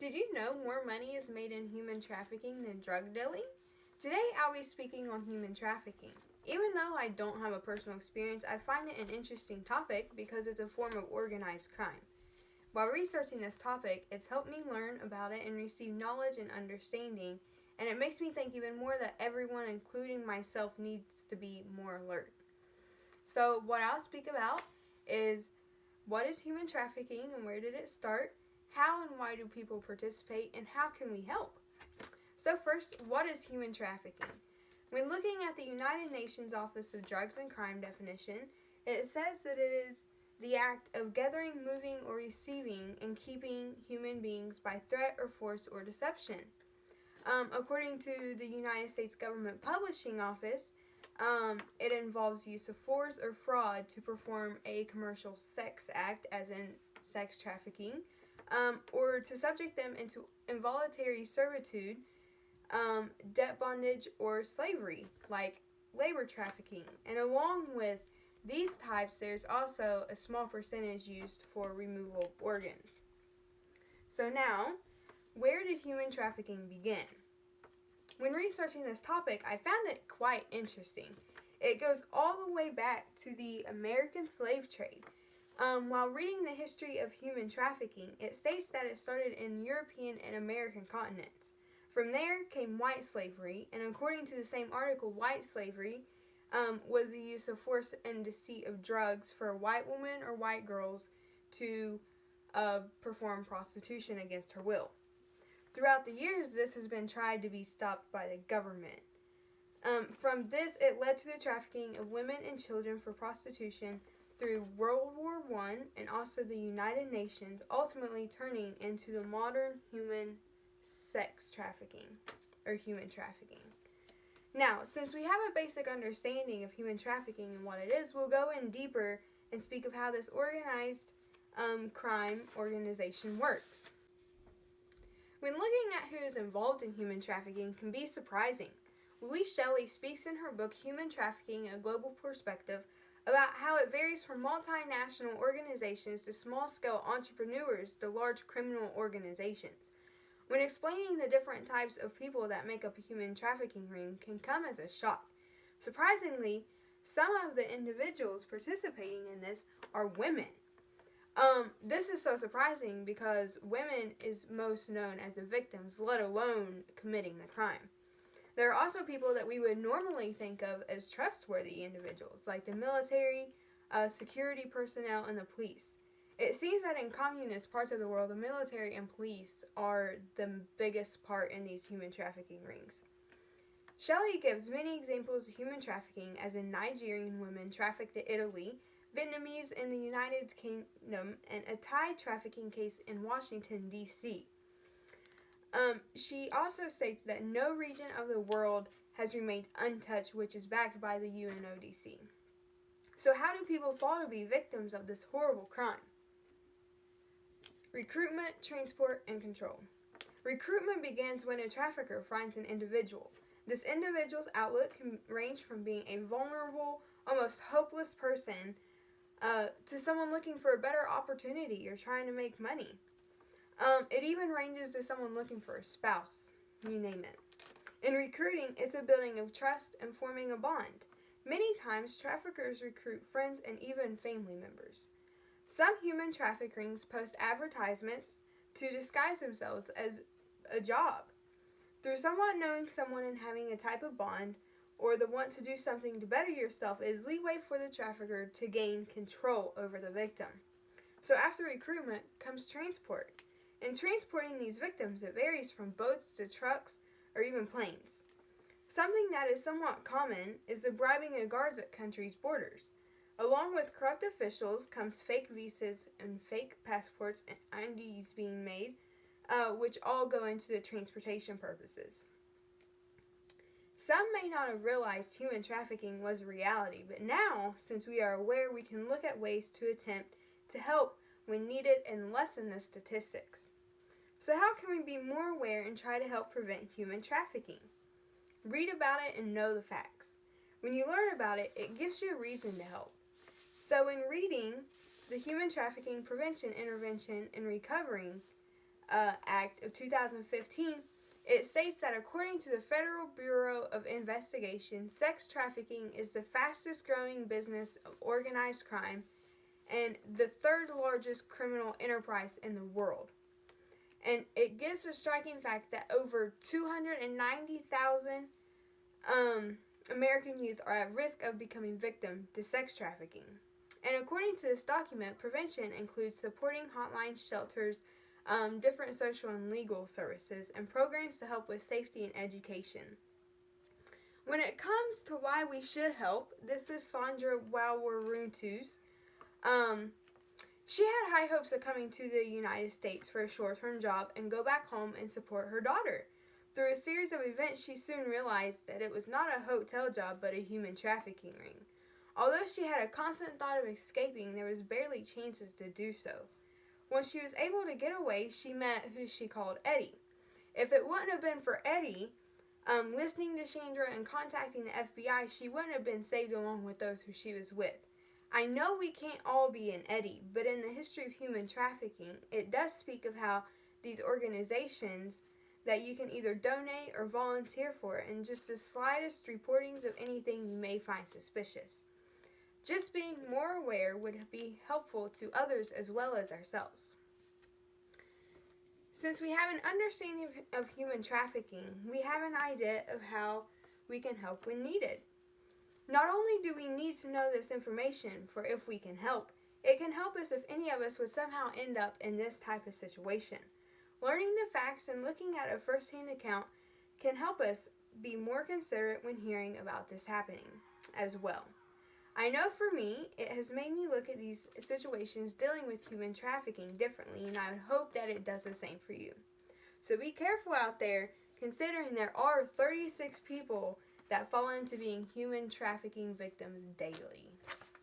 Did you know more money is made in human trafficking than drug dealing? Today I'll be speaking on human trafficking. Even though I don't have a personal experience, I find it an interesting topic because it's a form of organized crime. While researching this topic, it's helped me learn about it and receive knowledge and understanding, and it makes me think even more that everyone, including myself, needs to be more alert. So, what I'll speak about is what is human trafficking and where did it start? How and why do people participate, and how can we help? So first, what is human trafficking? When looking at the United Nations Office of Drugs and Crime definition, it says that it is the act of gathering, moving, or receiving and keeping human beings by threat or force or deception. According to the United States Government Publishing Office, it involves use of force or fraud to perform a commercial sex act, as in sex trafficking, or to subject them into involuntary servitude, debt bondage, or slavery, like labor trafficking. And along with these types, there's also a small percentage used for removal of organs. So now, where did human trafficking begin? When researching this topic, I found it quite interesting. It goes all the way back to the American slave trade. While reading the history of human trafficking, it states that it started in European and American continents. From there came white slavery, and according to the same article, white slavery was the use of force and deceit of drugs for white women or white girls to perform prostitution against her will. Throughout the years, this has been tried to be stopped by the government. From this, it led to the trafficking of women and children for prostitution through World War I and also the United Nations, ultimately turning into the modern human sex trafficking, or human trafficking. Now, since we have a basic understanding of human trafficking and what it is, we'll go in deeper and speak of how this organized crime organization works. When looking at who is involved in human trafficking can be surprising. Louise Shelley speaks in her book Human Trafficking: A Global Perspective about how it varies from multinational organizations to small-scale entrepreneurs to large criminal organizations. When explaining the different types of people that make up a human trafficking ring can come as a shock. Surprisingly, some of the individuals participating in this are women. This is so surprising because women is most known as the victims, let alone committing the crime. There are also people that we would normally think of as trustworthy individuals, like the military, security personnel, and the police. It seems that in communist parts of the world, the military and police are the biggest part in these human trafficking rings. Shelley gives many examples of human trafficking, as in Nigerian women trafficked to Italy, Vietnamese in the United Kingdom, and a Thai trafficking case in Washington, D.C. She also states that no region of the world has remained untouched, which is backed by the UNODC. So how do people fall to be victims of this horrible crime? Recruitment, transport, and control. Recruitment begins when a trafficker finds an individual. This individual's outlook can range from being a vulnerable, almost hopeless person to someone looking for a better opportunity or trying to make money. It even ranges to someone looking for a spouse, you name it. In recruiting, it's a building of trust and forming a bond. Many times, traffickers recruit friends and even family members. Some human traffic rings post advertisements to disguise themselves as a job. Through somewhat knowing someone and having a type of bond, or the want to do something to better yourself, is leeway for the trafficker to gain control over the victim. So after recruitment comes transport. In transporting these victims, it varies from boats to trucks or even planes. Something that is somewhat common is the bribing of guards at countries' borders. Along with corrupt officials comes fake visas and fake passports and IDs being made, which all go into the transportation purposes. Some may not have realized human trafficking was a reality, but now, since we are aware, we can look at ways to attempt to help when needed and lessen the statistics. So how can we be more aware and try to help prevent human trafficking? Read about it and know the facts. When you learn about it, it gives you a reason to help. So in reading the Human Trafficking Prevention, Intervention, and Recovering Act of 2015, it states that according to the Federal Bureau of Investigation, sex trafficking is the fastest growing business of organized crime and the third largest criminal enterprise in the world. And it gives the striking fact that over 290,000 American youth are at risk of becoming victim to sex trafficking. And according to this document, prevention includes supporting hotline shelters, different social and legal services, and programs to help with safety and education. When it comes to why we should help, this is Sandra Wawaruntus. She had high hopes of coming to the United States for a short-term job and go back home and support her daughter. Through a series of events, she soon realized that it was not a hotel job but a human trafficking ring. Although she had a constant thought of escaping, there was barely chances to do so. When she was able to get away, she met who she called Eddie. If it wouldn't have been for Eddie, listening to Chandra and contacting the FBI, she wouldn't have been saved along with those who she was with. I know we can't all be an Eddie, but in the history of human trafficking, it does speak of how these organizations that you can either donate or volunteer for, and just the slightest reportings of anything you may find suspicious. Just being more aware would be helpful to others as well as ourselves. Since we have an understanding of human trafficking, we have an idea of how we can help when needed. Not only do we need to know this information for if we can help, it can help us if any of us would somehow end up in this type of situation. Learning the facts and looking at a first-hand account can help us be more considerate when hearing about this happening as well. I know for me, it has made me look at these situations dealing with human trafficking differently, and I would hope that it does the same for you. So be careful out there, considering there are 36 people that fall into being human trafficking victims daily.